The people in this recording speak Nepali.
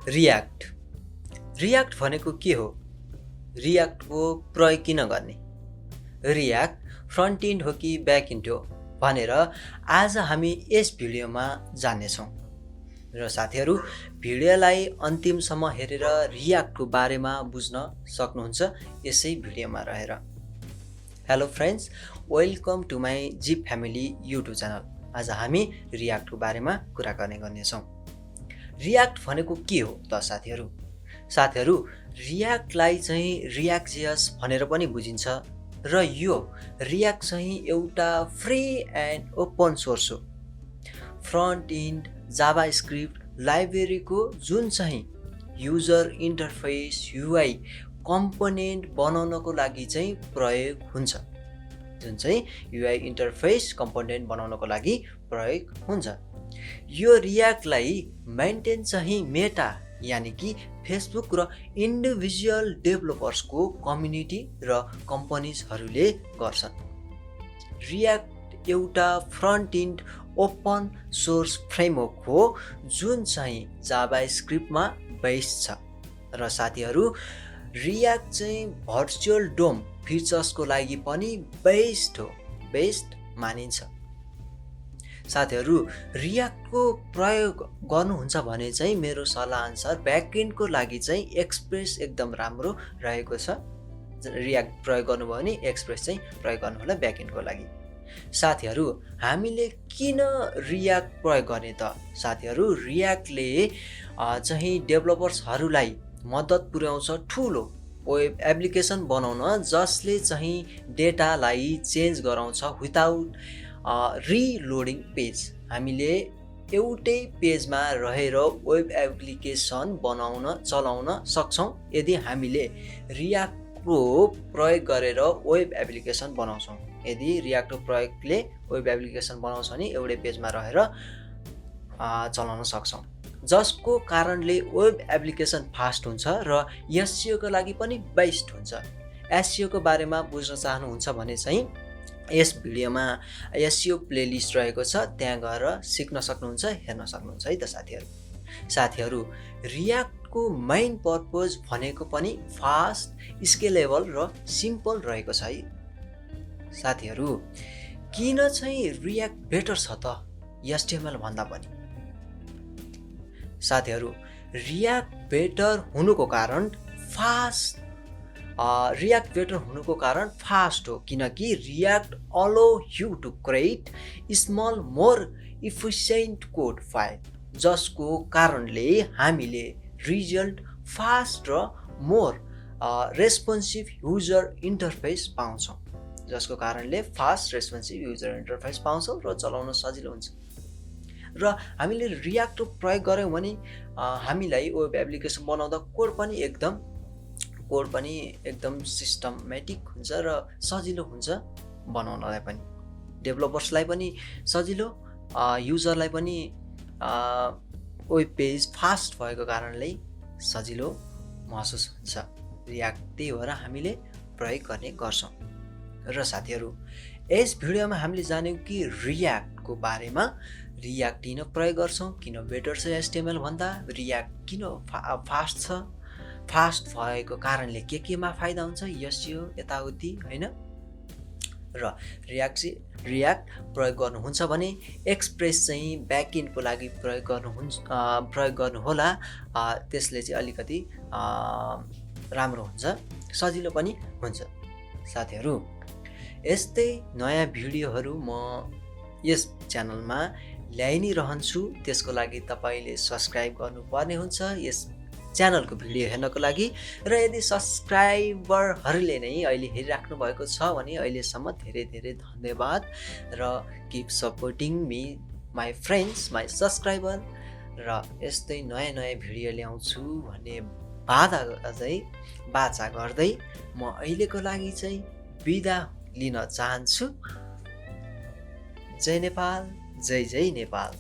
रियाक्ट रियाक्ट भनेको के हो? रियाक्टको प्रयोग किन गर्ने? रियाक्ट फ्रन्ट इन्ड हो कि ब्याक इन्ड हो भनेर आज हामी यस भिडियोमा जान्नेछौँ। र साथीहरू, भिडियोलाई अन्तिमसम्म हेरेर रियाक्टको बारेमा बुझ्न सक्नुहुन्छ यसै भिडियोमा रहेर। Hello friends, welcome to my zip family YouTube channel. आज हामी रियाक्टको बारेमा कुरा गर्नेछौँ। रियाक्ट भनेको के हो त साथीहरू? साथीहरू, रियाक्टलाई चाहिँ react.js भनेर पनि बुझिन्छ र यो रियाक्ट चाहिँ एउटा फ्री एन्ड ओपन सोर्स हो। फ्रन्ट इन्ड जाभास्क्रिप्ट लाइब्रेरीको जुन चाहिँ युजर इन्टरफेस युआई कम्पोनेन्ट बनाउनको लागि चाहिँ प्रयोग हुन्छ। जुन चाहिँ युआई इन्टरफेस कम्पोनेन्ट बनाउनको लागि प्रयोग हुन्छ। यो रियाक्टलाई मेन्टेन चाहिँ मेटा यानि कि फेसबुक र इन्डिभिजुअल डेभलपर्सको कम्युनिटी र कम्पनीजहरूले गर्छन्। रियाक्ट एउटा front end open source framework हो जुन चाहिँ जाभास्क्रिप्टमा बेस्ड छ। र साथीहरू, रियाक्ट चाहिँ भर्चुअल डोम फिचर्सको लागि पनि बेस्ट मानिन्छ। साथीहरू, रियाक्टको प्रयोग गर्नुहुन्छ भने चाहिँ मेरो सल्लाह अनुसार ब्याकएन्डको लागि चाहिँ एक्सप्रेस एकदम राम्रो रहेको छ। रियाक्ट प्रयोग गर्नुभयो भने एक्सप्रेस चाहिँ प्रयोग गर्नु होला ब्याकएन्डको लागि। साथीहरू, हामीले किन रियाक्ट प्रयोग गर्ने त? साथीहरू, रियाक्टले चाहिँ डेभलपर्सहरूलाई मद्दत पुर्याउँछ ठुलो वेब एप्लिकेसन बनाउन, जसले चाहिँ डेटालाई चेन्ज गराउँछ विदाउट रिलोडिङ पेज। हामीले एउटै पेजमा रहेर वेब एप्लिकेसन चलाउन सक्छौँ यदि हामीले रियाक्टको प्रयोग गरेर वेब एप्लिकेसन बनाउँछौँ। यदि रियाक्टको प्रयोगले वेब एप्लिकेसन बनाउँछ भने एउटै पेजमा रहेर चलाउन सक्छौँ, जसको कारणले वेब एप्लिकेसन फास्ट हुन्छ र एसइओको लागि पनि बेस्ट हुन्छ। एसइओको बारेमा बुझ्न चाहनुहुन्छ भने चाहिँ यस भिडियोमा एसइओ प्लेलिस्ट रहेको छ, त्यहाँ गएर सिक्न सक्नुहुन्छ, हेर्न सक्नुहुन्छ है त साथीहरू। रियाक्टको मेन पर्पज भनेको पनि फास्ट, स्केलेबल र सिम्पल रहेको छ है साथीहरू। किन चाहिँ रियाक्ट बेटर छ त एचटिएमएल भन्दा पनि? साथीहरू, रियाक्ट बेटर हुनुको कारण फास्ट हो, किनकि React allow you to create small more efficient code file, जसको कारणले हामीले रिजल्ट फास्ट र मोर रेस्पोन्सिभ युजर इन्टरफेस पाउँछौँ। र चलाउन सजिलो हुन्छ। र हामीले रियाक्ट प्रयोग गऱ्यौँ भने हामीलाई वेब एप्लिकेसन बनाउँदा कोड पनि एकदम सिस्टमेटिक हुन्छ र सजिलो हुन्छ बनाउनलाई पनि, डेभलपर्सलाई पनि सजिलो, युजरलाई पनि वेब पेज फास्ट भएको कारणले सजिलो महसुस हुन्छ। रियाक्ट त्यही भएर हामीले प्रयोग गर्ने गर्छौँ। र साथीहरू, यस भिडियोमा हामीले जान्यौँ कि रियाक्टको बारेमा, रियाक्ट किन प्रयोग गर्छौँ, किन बेटर छ एचटिएमएल भन्दा, रियाक्ट किन फास्ट छ, फास्ट भएको कारणले केमा फाइदा हुन्छ, एसइओ यताउति होइन। र रियाक्ट प्रयोग गर्नुहुन्छ भने एक्सप्रेस चाहिँ ब्याकएन्डको लागि प्रयोग गर्नुहोला। त्यसले चाहिँ अलिकति राम्रो हुन्छ, सजिलो पनि हुन्छ। साथीहरू, यस्तै नयाँ भिडियोहरू म यस च्यानलमा ल्याइ नै रहन्छु। त्यसको लागि तपाईँले सब्सक्राइब गर्नुपर्ने हुन्छ यस च्यानलको भिडियो हेर्नको लागि। र यदि सब्सक्राइबरहरूले नै अहिले हेरिराख्नु भएको छ भने अहिलेसम्म धेरै धेरै धन्यवाद। र keep supporting me my friends, my subscriber. र यस्तै नयाँ भिडियो ल्याउँछु भन्ने बाचा गर्दै म अहिलेको लागि चाहिँ बिदा लिन चाहन्छु। जय नेपाल, जय नेपाल।